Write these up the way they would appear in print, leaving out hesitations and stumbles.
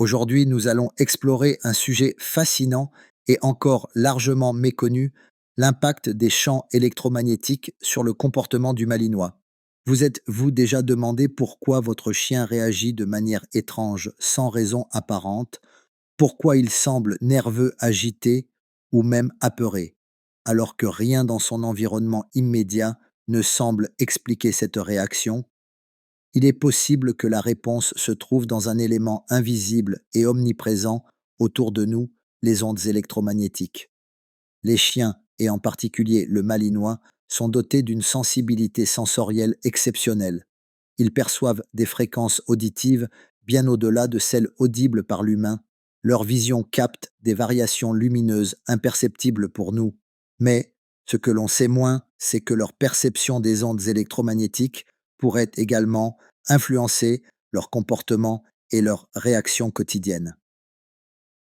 Aujourd'hui, nous allons explorer un sujet fascinant et encore largement méconnu, l'impact des champs électromagnétiques sur le comportement du Malinois. Vous êtes-vous déjà demandé pourquoi votre chien réagit de manière étrange, sans raison apparente? Pourquoi il semble nerveux, agité ou même apeuré, alors que rien dans son environnement immédiat ne semble expliquer cette réaction? Il est possible que la réponse se trouve dans un élément invisible et omniprésent autour de nous, les ondes électromagnétiques. Les chiens, et en particulier le malinois, sont dotés d'une sensibilité sensorielle exceptionnelle. Ils perçoivent des fréquences auditives bien au-delà de celles audibles par l'humain. Leur vision capte des variations lumineuses imperceptibles pour nous. Mais ce que l'on sait moins, c'est que leur perception des ondes électromagnétiques pourrait également influencer leur comportement et leurs réactions quotidiennes.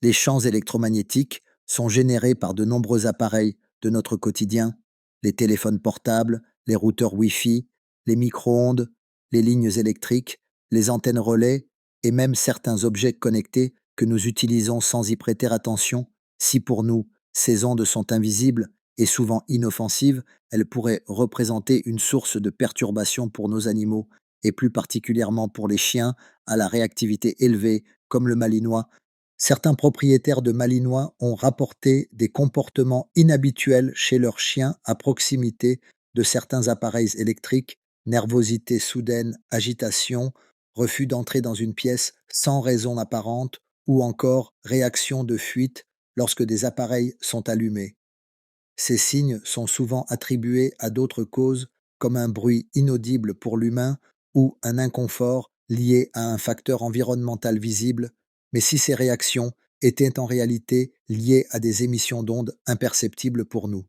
Les champs électromagnétiques sont générés par de nombreux appareils de notre quotidien, les téléphones portables, les routeurs Wi-Fi, les micro-ondes, les lignes électriques, les antennes relais et même certains objets connectés que nous utilisons sans y prêter attention. Si pour nous, ces ondes sont invisibles et souvent inoffensives, elles pourraient représenter une source de perturbation pour nos animaux, et plus particulièrement pour les chiens à la réactivité élevée, comme le malinois. Certains propriétaires de malinois ont rapporté des comportements inhabituels chez leurs chiens à proximité de certains appareils électriques: nervosité soudaine, agitation, refus d'entrer dans une pièce sans raison apparente, ou encore réaction de fuite lorsque des appareils sont allumés. Ces signes sont souvent attribués à d'autres causes, comme un bruit inaudible pour l'humain ou un inconfort lié à un facteur environnemental visible, mais si ces réactions étaient en réalité liées à des émissions d'ondes imperceptibles pour nous.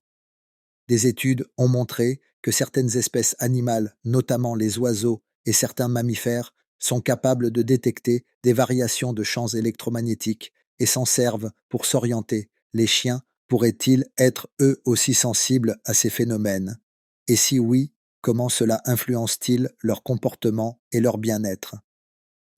Des études ont montré que certaines espèces animales, notamment les oiseaux et certains mammifères, sont capables de détecter des variations de champs électromagnétiques et s'en servent pour s'orienter. Les chiens pourraient-ils être eux aussi sensibles à ces phénomènes? Et si oui, comment cela influence-t-il leur comportement et leur bien-être?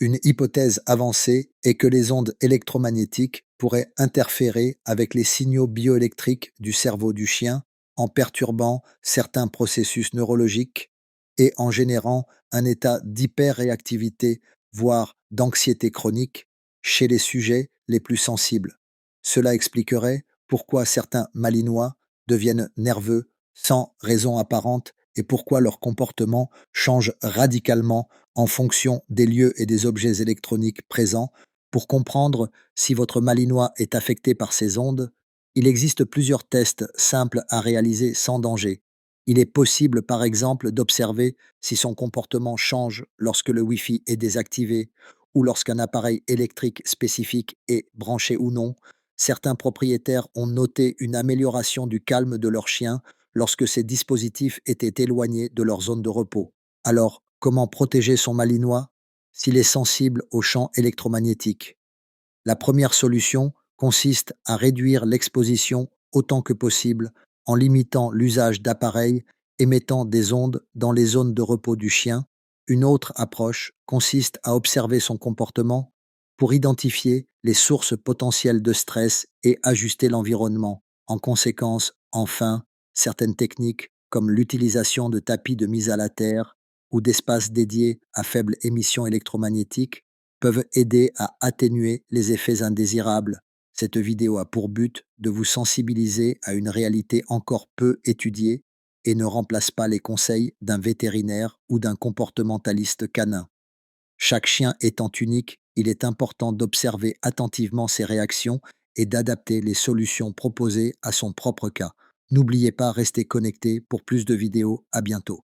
Une hypothèse avancée est que les ondes électromagnétiques pourraient interférer avec les signaux bioélectriques du cerveau du chien, en perturbant certains processus neurologiques et en générant un état d'hyperréactivité, voire d'anxiété chronique, chez les sujets les plus sensibles. Cela expliquerait pourquoi certains malinois deviennent nerveux sans raison apparente et pourquoi leur comportement change radicalement en fonction des lieux et des objets électroniques présents. Pour comprendre si votre malinois est affecté par ces ondes, il existe plusieurs tests simples à réaliser sans danger. Il est possible, par exemple, d'observer si son comportement change lorsque le Wi-Fi est désactivé ou lorsqu'un appareil électrique spécifique est branché ou non. Certains propriétaires ont noté une amélioration du calme de leur chien lorsque ces dispositifs étaient éloignés de leur zone de repos. Alors, comment protéger son malinois s'il est sensible aux champs électromagnétiques? La première solution consiste à réduire l'exposition autant que possible en limitant l'usage d'appareils émettant des ondes dans les zones de repos du chien. Une autre approche consiste à observer son comportement pour identifier les sources potentielles de stress et ajuster l'environnement. En conséquence, enfin, certaines techniques comme l'utilisation de tapis de mise à la terre ou d'espaces dédiés à faible émission électromagnétique peuvent aider à atténuer les effets indésirables. Cette vidéo a pour but de vous sensibiliser à une réalité encore peu étudiée et ne remplace pas les conseils d'un vétérinaire ou d'un comportementaliste canin. Chaque chien étant unique, il est important d'observer attentivement ses réactions et d'adapter les solutions proposées à son propre cas. N'oubliez pas, restez connectés pour plus de vidéos. À bientôt.